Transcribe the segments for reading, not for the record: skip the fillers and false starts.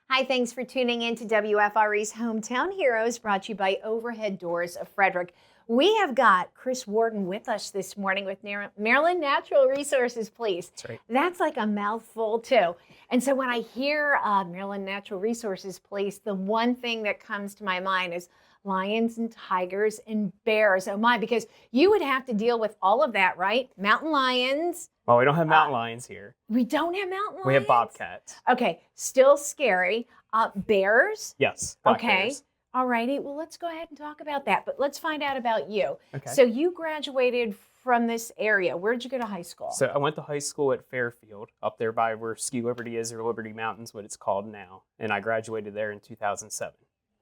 Hi, thanks for tuning in to WFRE's Hometown Heroes, brought to you by Overhead Doors of Frederick. We have got Chris Warden with us this morning with Maryland Natural Resources Police. That's right. That's like a mouthful, too. And so when I hear Maryland Natural Resources Police, the one thing that comes to my mind is lions and tigers and bears. Oh my, because you would have to deal with all of that, right? Mountain lions. Well, we don't have mountain lions here. We don't have mountain lions? We have bobcats. Okay, still scary. Bears? Yes, black bears. All righty. Well, let's go ahead and talk about that. But let's find out about you. Okay. So you graduated from this area. Where did you go to high school? So I went to high school at Fairfield, up there by where Ski Liberty is, or Liberty Mountains, what it's called now. And I graduated there in 2007.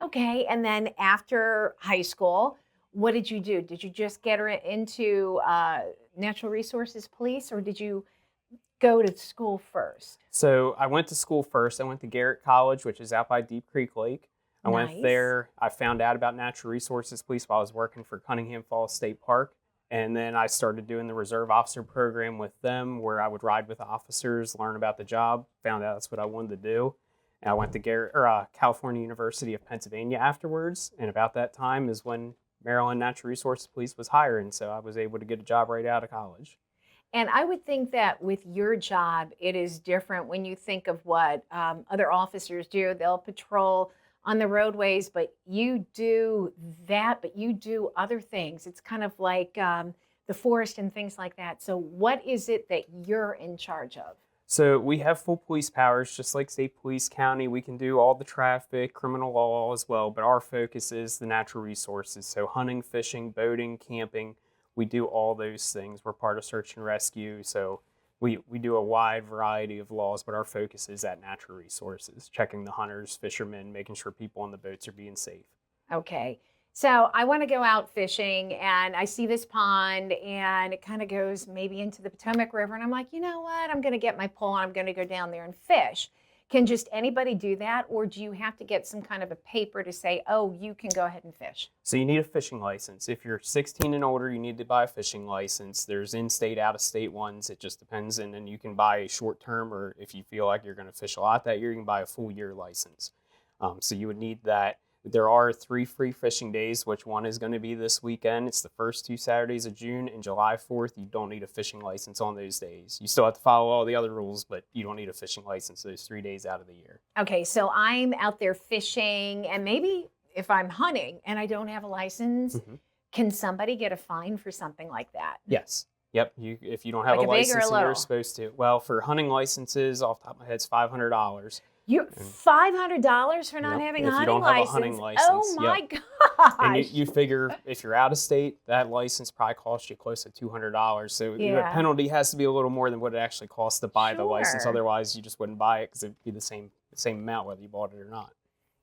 Okay. And then after high school, what did you do? Did you just get into Natural Resources Police, or did you go to school first? So I went to school first. I went to Garrett College, which is out by Deep Creek Lake. I went there. I found out about Natural Resources Police while I was working for Cunningham Falls State Park. And then I started doing the Reserve Officer Program with them, where I would ride with officers, learn about the job, found out that's what I wanted to do. And I went to California University of Pennsylvania afterwards. And about that time is when Maryland Natural Resources Police was hiring. So I was able to get a job right out of college. And I would think that with your job, it is different when you think of what other officers do. They'll patrol on the roadways, but you do that, but you do other things. It's kind of like the forest and things like that. So what is it that you're in charge of? So we have full police powers, just like state police, county. We can do all the traffic, criminal law as well, but our focus is the natural resources. So hunting, fishing, boating, camping, we do all those things. We're part of search and rescue. So we do a wide variety of laws, but our focus is at natural resources, checking the hunters, fishermen, making sure people on the boats are being safe. Okay. So I want to go out fishing, and I see this pond, and it kind of goes maybe into the Potomac River, and I'm like, you know what? I'm going to get my pole, and I'm going to go down there and fish. Can just anybody do that, or do you have to get some kind of a paper to say, oh, you can go ahead and fish? So you need a fishing license. If you're 16 and older, you need to buy a fishing license. There's in-state, out-of-state ones. It just depends, and then you can buy a short-term, or if you feel like you're going to fish a lot that year, you can buy a full-year license. So you would need that. There are 3 free fishing days, which one is going to be this weekend. It's the first 2 Saturdays of June, and July 4th. You don't need a fishing license on those days. You still have to follow all the other rules, but you don't need a fishing license those 3 days out of the year. Okay, so I'm out there fishing, and maybe if I'm hunting and I don't have a license, can somebody get a fine for something like that? Yes. Yep. If you don't have Like a a big or a license, and little? you're supposed to. Well, for hunting licenses, off the top of my head, it's $500. You $500 for not having a If you hunting don't have a license? hunting license, Oh my yep. gosh! And you figure if you're out of state, that license probably costs you close to $200. So the penalty has to be a little more than what it actually costs to buy the license. Sure. Otherwise, you just wouldn't buy it because it'd be the same amount whether you bought it or not.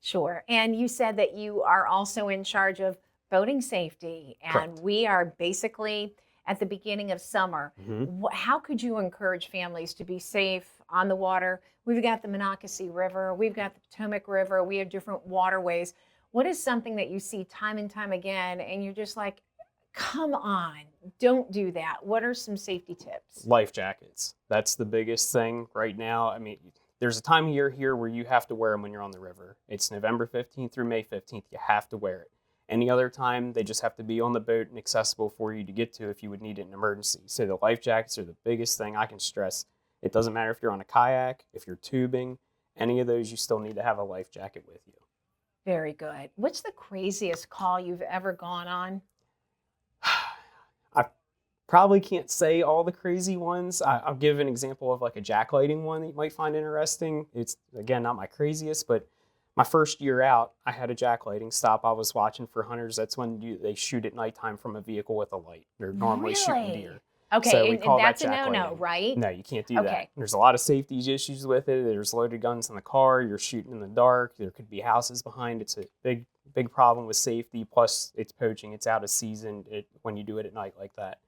Sure. And you said that you are also in charge of boating safety, and Correct. we are basically at the beginning of summer. Mm-hmm. How could you encourage families to be safe on the water? We've got the Monocacy River, we've got the Potomac River, we have different waterways. What is something that you see time and time again, and you're just like, come on, don't do that? What are some safety tips? Life jackets. That's the biggest thing right now. I mean, there's a time of year here where you have to wear them when you're on the river. It's November 15th through May 15th. You have to wear it. Any other time, they just have to be on the boat and accessible for you to get to if you would need it in an emergency. So the life jackets are the biggest thing I can stress. It doesn't matter if you're on a kayak, if you're tubing, any of those, you still need to have a life jacket with you. Very good. What's the craziest call you've ever gone on? I probably can't say all the crazy ones. I'll give an example of like a jacklighting one that you might find interesting. It's, again, not my craziest, but my first year out, I had a jacklighting stop. I was watching for hunters. That's when they shoot at nighttime from a vehicle with a light. They're normally shooting deer. Okay, so we and call that's that a no-no, jacklighting. right? No, you can't do Okay. that. There's a lot of safety issues with it. There's loaded guns in the car. You're shooting in the dark. There could be houses behind. It's a big problem with safety. Plus, it's poaching. It's out of season when you do it at night like that.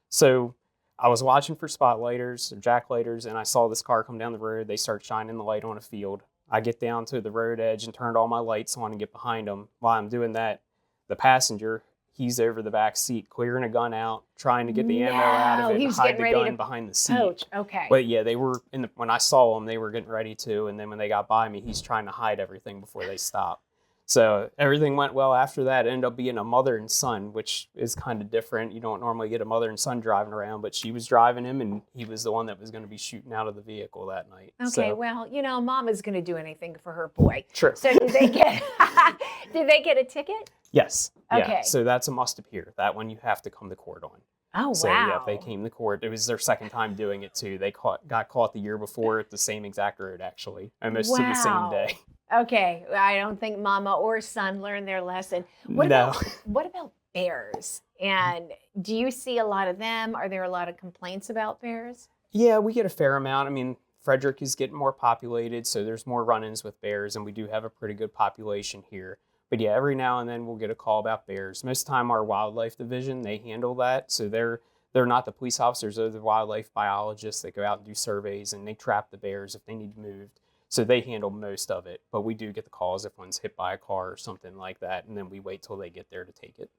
So I was watching for spotlighters or jacklighters, and I saw this car come down the road. They start shining the light on a field. I get down to the road edge and turned all my lights on and get behind them. While I'm doing that, the passenger, he's over the back seat, clearing a gun out, trying to get the ammo out of it, he and was hide getting the ready gun to behind the seat. poach. Okay. But yeah, they were when I saw them, they were getting ready to, and then when they got by me, he's trying to hide everything before they stop. So everything went well after that. It ended up being a mother and son, which is kind of different. You don't normally get a mother and son driving around, but she was driving him, and he was the one that was going to be shooting out of the vehicle that night. Okay, So, well, Mama's going to do anything for her boy. True. So did they get a ticket? Yes. Okay. Yeah. So that's a must appear. That one you have to come to court on. Oh, So wow. yeah, they came to court. It was their second time doing it too. They got caught the year before at the same exact road, actually, almost to the same day. Okay, I don't think Mama or son learned their lesson. What about bears? And do you see a lot of them? Are there a lot of complaints about bears? Yeah, we get a fair amount. I mean, Frederick is getting more populated, so there's more run-ins with bears, and we do have a pretty good population here. But yeah, every now and then we'll get a call about bears. Most of the time, our wildlife division, they handle that. So they're not the police officers, they're the wildlife biologists that go out and do surveys, and they trap the bears if they need moved. So they handle most of it. But we do get the calls if one's hit by a car or something like that, and then we wait till they get there to take it.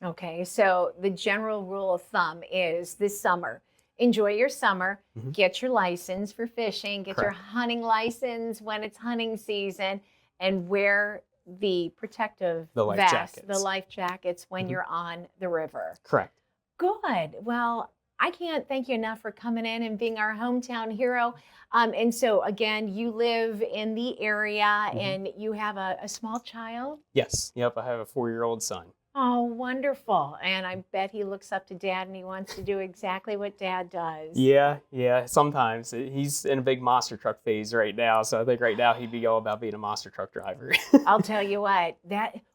Okay, so the general rule of thumb is this summer, enjoy your summer, get your license for fishing, get your hunting license when it's hunting season, and wear the protective vest, the life jackets when you're on the river. Correct. Good. Well, I can't thank you enough for coming in and being our hometown hero. And so, again, you live in the area and you have a small child? Yes. Yep, I have a 4-year-old son. Oh, wonderful. And I bet he looks up to Dad and he wants to do exactly what Dad does. Yeah. Sometimes. He's in a big monster truck phase right now. So I think right now he'd be all about being a monster truck driver. I'll tell you what,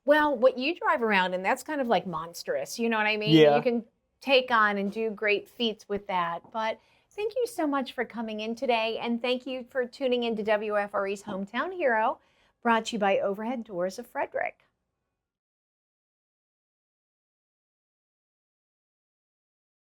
what you drive around in, that's kind of like monstrous. You know what I mean? Yeah. You can take on and do great feats with that. But thank you so much for coming in today. And thank you for tuning in to WFRE's Hometown Hero, brought to you by Overhead Doors of Frederick.